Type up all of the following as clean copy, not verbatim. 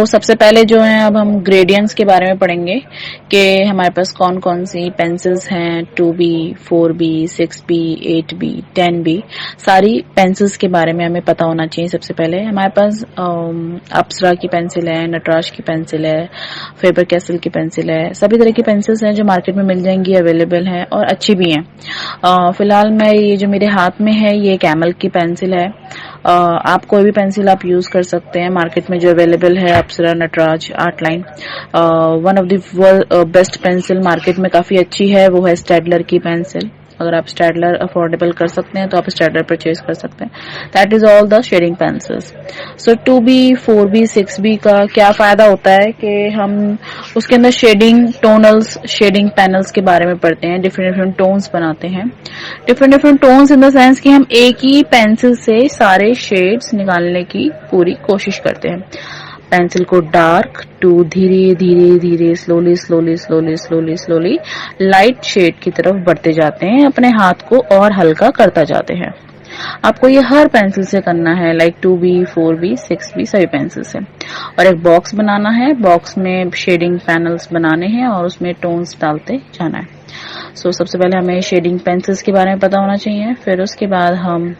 सो सबसे पहले जो है अब हम ग्रेडियंट्स के बारे में पढ़ेंगे कि हमारे पास कौन कौन सी पेंसिल्स हैं, 2B, 4B, 6B, 8B, 10B। सारी पेंसिल्स के बारे में हमें पता होना चाहिए। सबसे पहले हमारे पास अप्सरा की पेंसिल है, नटराज की पेंसिल है, फेबर कैसल की पेंसिल है। सभी तरह की पेंसिल्स हैं जो मार्केट में मिल जाएंगी, अवेलेबल है और अच्छी भी हैं। फिलहाल मैं ये जो मेरे हाथ में है ये कैमल की पेंसिल है। आप कोई भी पेंसिल आप यूज कर सकते हैं, मार्केट में जो अवेलेबल है Apsara, Nataraj, Art Line. One of the best pencil market में काफी अच्छी है वो है स्टेडलर की पेंसिल। अगर आप स्टेडलर अफोर्डेबल कर सकते हैं तो आप स्टेडलर परचेज कर सकते हैं। That is all the shading pencils. So 2B, 4B, 6B का क्या फायदा होता है कि हम उसके अंदर शेडिंग टोनल्स, शेडिंग पैनल्स के बारे में पढ़ते हैं, डिफरेंट डिफरेंट टोन्स बनाते हैं। Different different tones in the sense कि हम एक ही पेंसिल से सारे शेड्स निकालने की पूरी कोशिश करते हैं। पेंसिल को डार्क टू धीरे धीरे धीरे slowly slowly slowly slowly slowly light shade की तरफ बढ़ते जाते हैं, अपने हाथ को और हल्का करता जाते हैं। आपको ये हर पेंसिल से करना है, लाइक 2B, 4B, 6B सभी पेंसिल से। और एक बॉक्स बनाना है, बॉक्स में शेडिंग पैनल्स बनाने हैं और उसमें टोन्स डालते जाना है। सो सबसे पहले हमें शेडिंग पेंसिल्स के बारे में पता होना चाहिए, फिर उसके बाद हम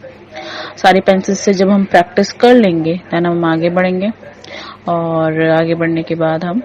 सारी पेंसिल्स से जब हम प्रैक्टिस कर लेंगे देन हम आगे बढ़ेंगे। और आगे बढ़ने के बाद हम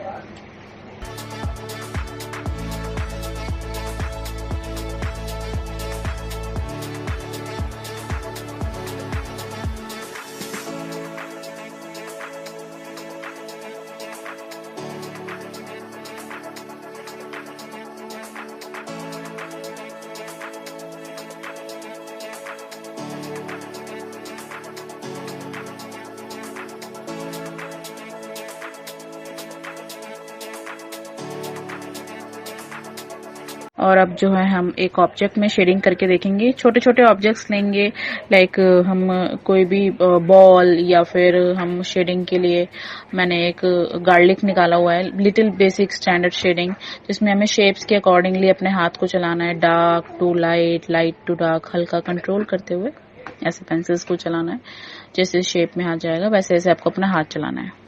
और अब जो है हम एक ऑब्जेक्ट में शेडिंग करके देखेंगे। छोटे छोटे ऑब्जेक्ट्स लेंगे, लाइक हम कोई भी बॉल या फिर हम शेडिंग के लिए मैंने एक गार्लिक निकाला हुआ है, लिटिल बेसिक स्टैंडर्ड शेडिंग, जिसमें हमें शेप्स के अकॉर्डिंगली अपने हाथ को चलाना है, dark to light, light to dark, हल्का कंट्रोल करते हुए ऐसे पेंसिल्स को चलाना है। जैसे शेप में हाथ जाएगा वैसे वैसे आपको अपना हाथ चलाना है।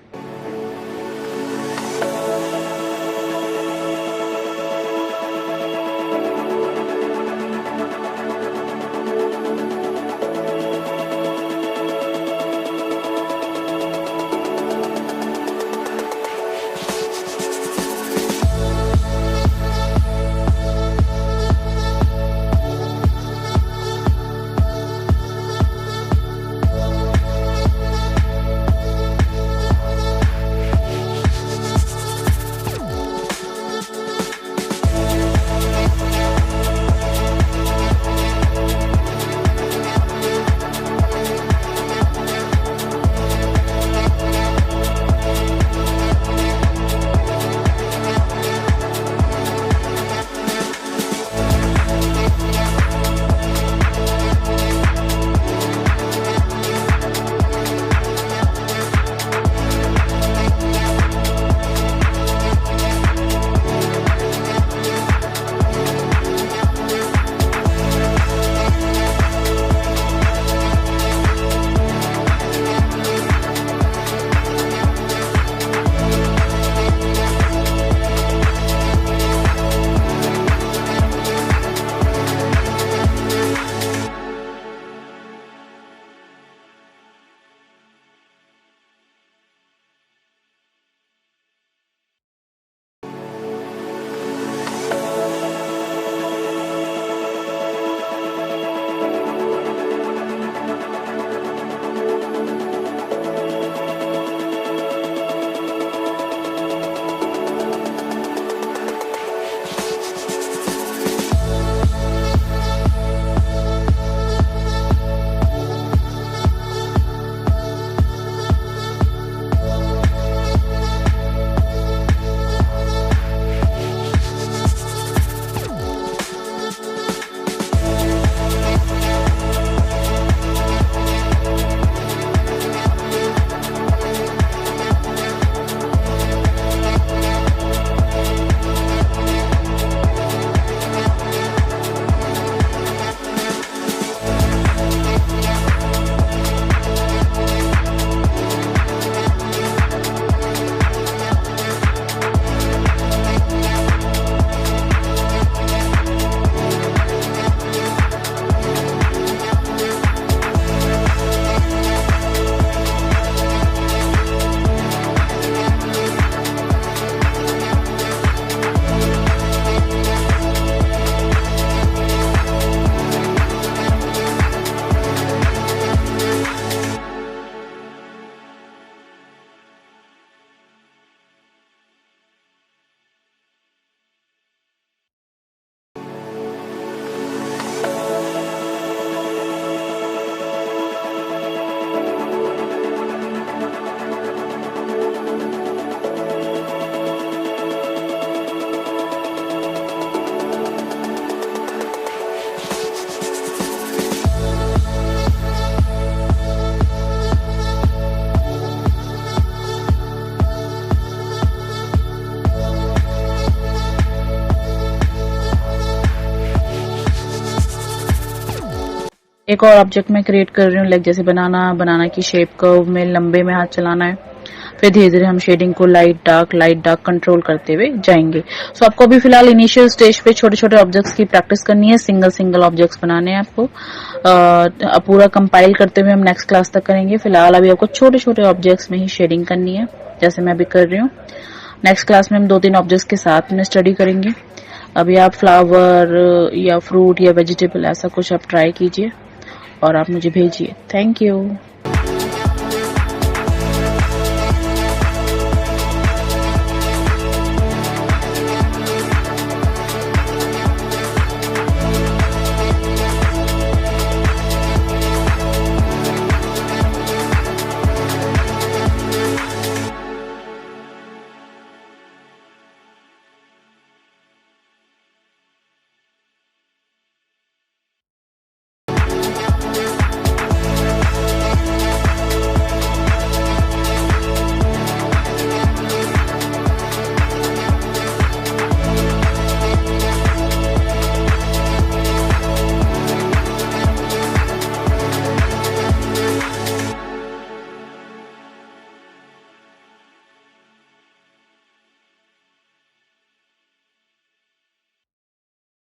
एक और ऑब्जेक्ट मैं क्रिएट कर रही हूँ, लाइक जैसे बनाना की शेप कर्व में लंबे में हाथ चलाना है। फिर धीरे धीरे हम शेडिंग को लाइट डार्क कंट्रोल करते हुए जाएंगे। सो आपको अभी फिलहाल इनिशियल स्टेज पे छोटे छोटे ऑब्जेक्ट्स की प्रैक्टिस करनी है, सिंगल ऑब्जेक्ट्स बनाने हैं आपको। पूरा कंपाइल करते हुए हम नेक्स्ट क्लास तक करेंगे। फिलहाल अभी आपको छोटे छोटे ऑब्जेक्ट्स में ही शेडिंग करनी है, जैसे मैं अभी कर रही हूँ। नेक्स्ट क्लास में हम 2-3 ऑब्जेक्ट्स के साथ में स्टडी करेंगे। अभी आप फ्लावर या फ्रूट या वेजिटेबल ऐसा कुछ आप ट्राई कीजिए और आप मुझे भेजिए। Thank you.